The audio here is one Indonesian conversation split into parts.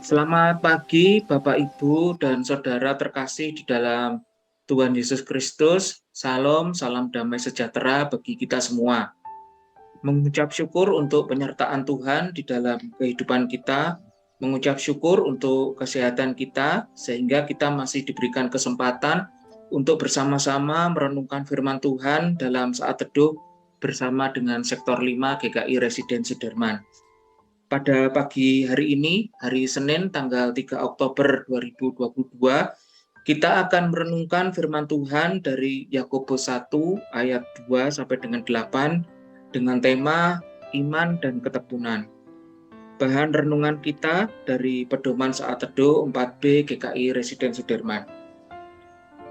Selamat pagi Bapak Ibu dan Saudara terkasih di dalam Tuhan Yesus Kristus. Salam damai sejahtera bagi kita semua. Mengucap syukur untuk penyertaan Tuhan di dalam kehidupan kita, mengucap syukur untuk kesehatan kita sehingga kita masih diberikan kesempatan untuk bersama-sama merenungkan firman Tuhan dalam saat teduh bersama dengan Sektor 5 GKI Residen Sudirman. Pada pagi hari ini, hari Senin tanggal 3 Oktober 2022, kita akan merenungkan firman Tuhan dari Yakobus 1 ayat 2 sampai dengan 8 dengan tema iman dan ketekunan. Bahan renungan kita dari pedoman saat teduh 4B GKI Residen Sudirman.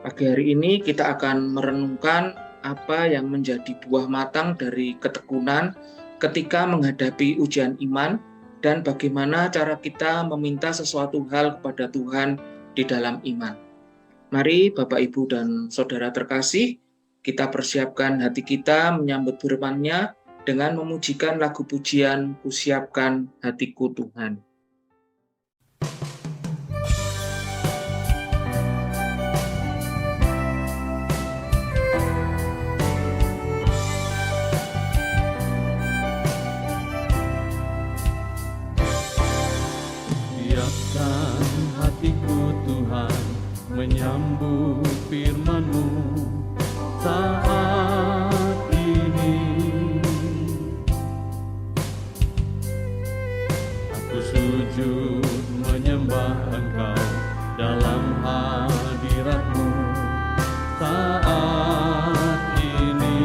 Pagi hari ini kita akan merenungkan apa yang menjadi buah matang dari ketekunan ketika menghadapi ujian iman dan bagaimana cara kita meminta sesuatu hal kepada Tuhan di dalam iman. Mari Bapak Ibu dan Saudara terkasih, kita persiapkan hati kita menyambut firman-Nya dengan memujikan lagu pujian Kusiapkan Hatiku Tuhan. Siapkan hatiku Tuhan menyambut firman-Mu saat ini. Aku sujud menyembah Engkau dalam hadirat-Mu saat ini.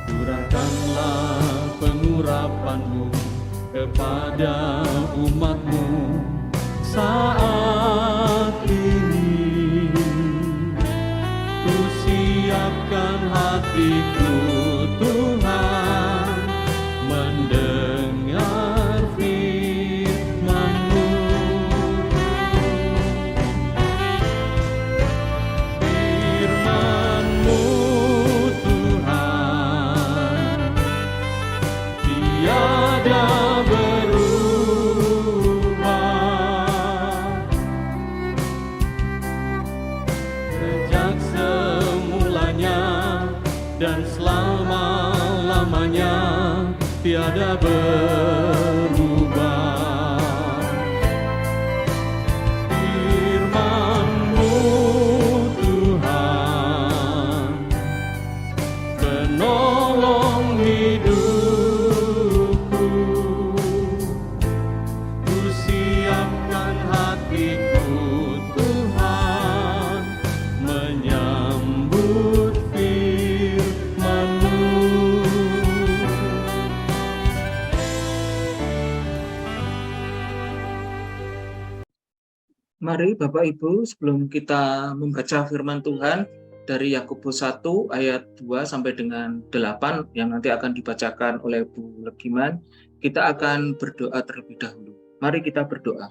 Curahkanlah pengurapan-Mu kepada umat-Mu saat ini. Ku siapkan hatiku Tuhan mendengar firman-Mu. Firman-Mu Tuhan tiada berubah, sejak semulanya dan selama-lamanya tiada berubah. Firman-Mu Tuhan penolong hidupku. Ku siapkan hatiku Tuhan menyambut firman-Mu. Mari Bapak Ibu, sebelum kita membaca firman Tuhan dari Yakobus 1 ayat 2 sampai dengan 8 yang nanti akan dibacakan oleh Bu Legiman, kita akan berdoa terlebih dahulu. Mari kita berdoa.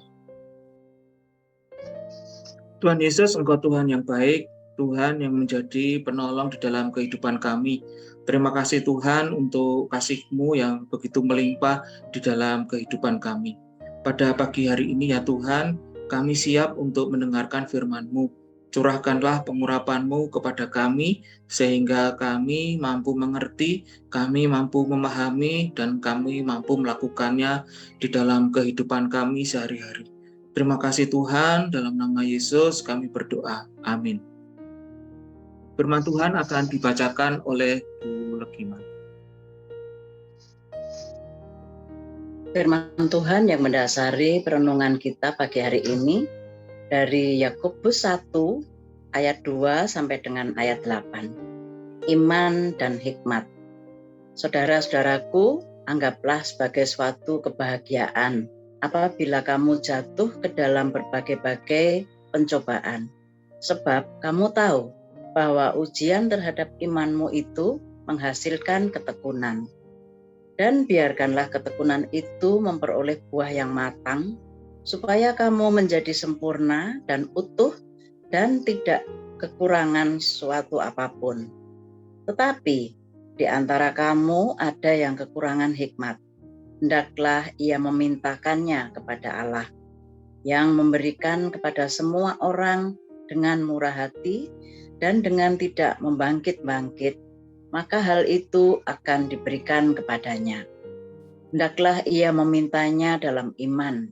Tuhan Yesus, Engkau Tuhan yang baik, Tuhan yang menjadi penolong di dalam kehidupan kami. Terima kasih Tuhan untuk kasih-Mu yang begitu melimpah di dalam kehidupan kami. Pada pagi hari ini ya Tuhan, kami siap untuk mendengarkan firman-Mu. Curahkanlah pengurapan-Mu kepada kami, sehingga kami mampu mengerti, kami mampu memahami, dan kami mampu melakukannya di dalam kehidupan kami sehari-hari. Terima kasih Tuhan, dalam nama Yesus kami berdoa. Amin. Firman Tuhan akan dibacakan oleh Bu Legiman. Firman Tuhan yang mendasari perenungan kita pagi hari ini dari Yakobus 1 ayat 2 sampai dengan ayat 8. Iman dan hikmat. Saudara-saudaraku, anggaplah sebagai suatu kebahagiaan apabila kamu jatuh ke dalam berbagai-bagai pencobaan. Sebab kamu tahu bahwa ujian terhadap imanmu itu menghasilkan ketekunan. Dan biarkanlah ketekunan itu memperoleh buah yang matang, supaya kamu menjadi sempurna dan utuh dan tidak kekurangan suatu apapun. Tetapi di antara kamu ada yang kekurangan hikmat. hendaklah ia memintakannya kepada Allah, yang memberikan kepada semua orang dengan murah hati dan dengan tidak membangkit-bangkit, maka hal itu akan diberikan kepadanya. Hendaklah ia memintanya dalam iman,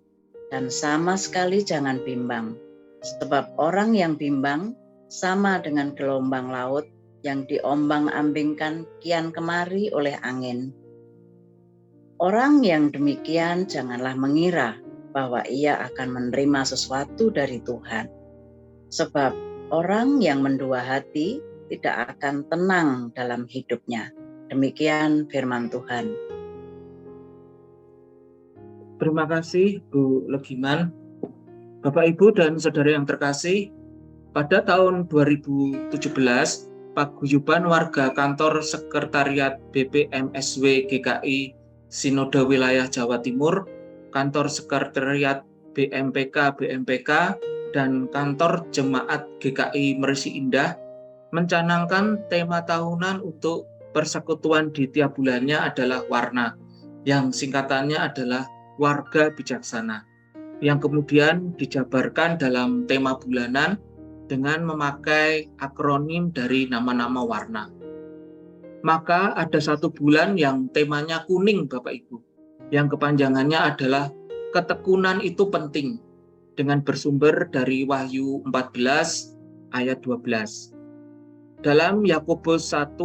dan sama sekali jangan bimbang, sebab orang yang bimbang sama dengan gelombang laut yang diombang-ambingkan kian kemari oleh angin. Orang yang demikian janganlah mengira bahwa ia akan menerima sesuatu dari Tuhan, sebab orang yang mendua hati tidak akan tenang dalam hidupnya. Demikian firman Tuhan. Terima kasih Bu Legiman. Bapak, Ibu, dan Saudara yang terkasih, pada tahun 2017, Paguyuban Warga Kantor Sekretariat BPMSW GKI Sinode Wilayah Jawa Timur, Kantor Sekretariat BMPK, dan Kantor Jemaat GKI Mersi Indah mencanangkan tema tahunan untuk persekutuan di tiap bulannya adalah warna, yang singkatannya adalah warga bijaksana, yang kemudian dijabarkan dalam tema bulanan dengan memakai akronim dari nama-nama warna. Maka ada satu bulan yang temanya kuning, Bapak Ibu, yang kepanjangannya adalah ketekunan itu penting, dengan bersumber dari Wahyu 14 ayat 12. Dalam Yakobus 1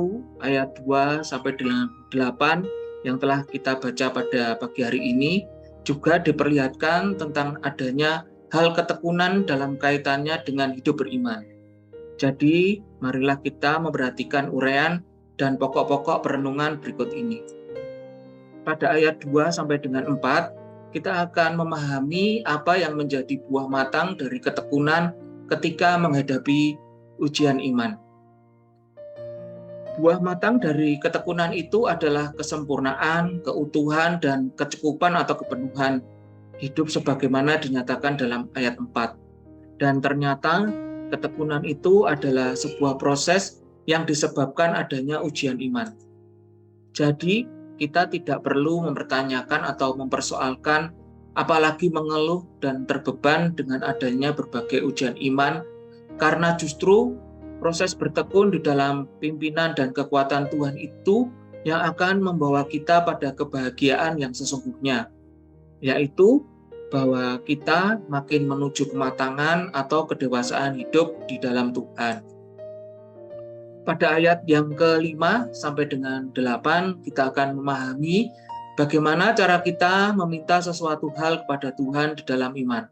ayat 2 sampai 8 yang telah kita baca pada pagi hari ini juga diperlihatkan tentang adanya hal ketekunan dalam kaitannya dengan hidup beriman. Jadi, marilah kita memperhatikan uraian dan pokok-pokok perenungan berikut ini. Pada ayat 2 sampai dengan 4, kita akan memahami apa yang menjadi buah matang dari ketekunan ketika menghadapi ujian iman. Buah matang dari ketekunan itu adalah kesempurnaan, keutuhan, dan kecukupan atau kepenuhan hidup sebagaimana dinyatakan dalam ayat 4. Dan ternyata ketekunan itu adalah sebuah proses yang disebabkan adanya ujian iman. Jadi, kita tidak perlu mempertanyakan atau mempersoalkan, apalagi mengeluh dan terbeban dengan adanya berbagai ujian iman, karena justru proses bertekun di dalam pimpinan dan kekuatan Tuhan itu yang akan membawa kita pada kebahagiaan yang sesungguhnya, yaitu bahwa kita makin menuju kematangan atau kedewasaan hidup di dalam Tuhan. Pada ayat yang ke-5 sampai dengan 8, kita akan memahami bagaimana cara kita meminta sesuatu hal kepada Tuhan di dalam iman.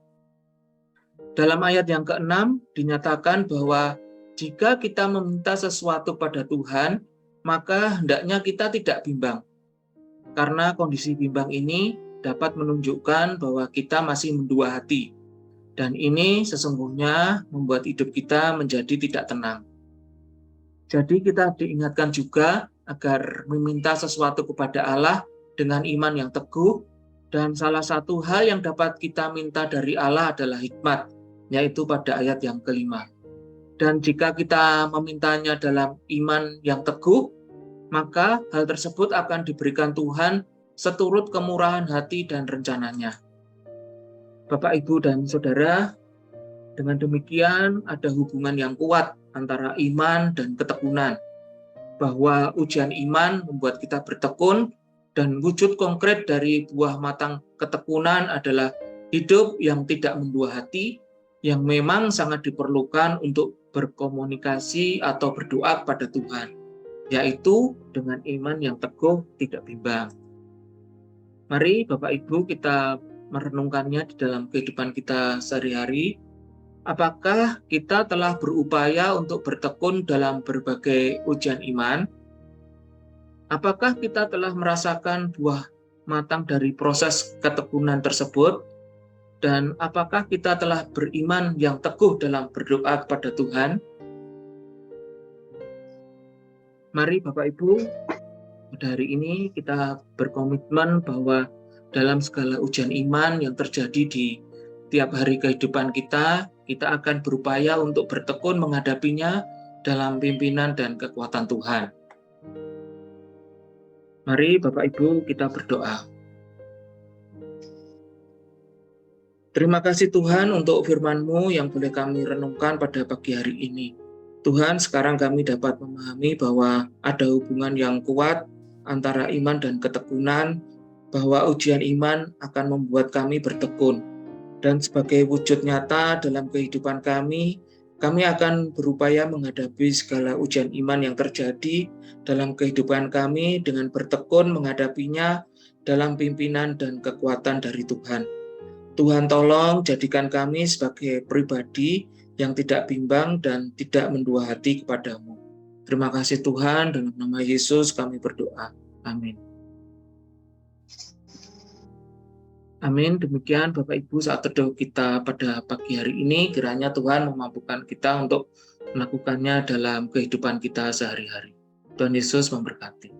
Dalam ayat yang ke-6 dinyatakan bahwa jika kita meminta sesuatu pada Tuhan, maka hendaknya kita tidak bimbang. Karena kondisi bimbang ini dapat menunjukkan bahwa kita masih mendua hati. Dan ini sesungguhnya membuat hidup kita menjadi tidak tenang. Jadi kita diingatkan juga agar meminta sesuatu kepada Allah dengan iman yang teguh. Dan salah satu hal yang dapat kita minta dari Allah adalah hikmat, yaitu pada ayat yang ke-5. Dan jika kita memintanya dalam iman yang teguh, maka hal tersebut akan diberikan Tuhan seturut kemurahan hati dan rencananya. Bapak, Ibu, dan Saudara, dengan demikian ada hubungan yang kuat antara iman dan ketekunan, bahwa ujian iman membuat kita bertekun, dan wujud konkret dari buah matang ketekunan adalah hidup yang tidak mendua hati, yang memang sangat diperlukan untuk berkomunikasi atau berdoa kepada Tuhan, yaitu dengan iman yang teguh, tidak bimbang. Mari Bapak Ibu kita merenungkannya di dalam kehidupan kita sehari-hari. Apakah kita telah berupaya untuk bertekun dalam berbagai ujian iman? Apakah kita telah merasakan buah matang dari proses ketekunan tersebut? Dan apakah kita telah beriman yang teguh dalam berdoa kepada Tuhan? Mari Bapak Ibu, pada hari ini kita berkomitmen bahwa dalam segala ujian iman yang terjadi di tiap hari kehidupan kita, kita akan berupaya untuk bertekun menghadapinya dalam pimpinan dan kekuatan Tuhan. Mari Bapak Ibu kita berdoa. Terima kasih Tuhan untuk firman-Mu yang boleh kami renungkan pada pagi hari ini. Tuhan, sekarang kami dapat memahami bahwa ada hubungan yang kuat antara iman dan ketekunan, bahwa ujian iman akan membuat kami bertekun. Dan sebagai wujud nyata dalam kehidupan kami akan berupaya menghadapi segala ujian iman yang terjadi dalam kehidupan kami dengan bertekun menghadapinya dalam pimpinan dan kekuatan dari Tuhan. Tuhan tolong jadikan kami sebagai pribadi yang tidak bimbang dan tidak mendua hati kepadamu. Terima kasih Tuhan, dalam nama Yesus kami berdoa. Amin. Amin. Demikian Bapak Ibu saat teduh kita pada pagi hari ini, kiranya Tuhan memampukan kita untuk melakukannya dalam kehidupan kita sehari-hari. Tuhan Yesus memberkati.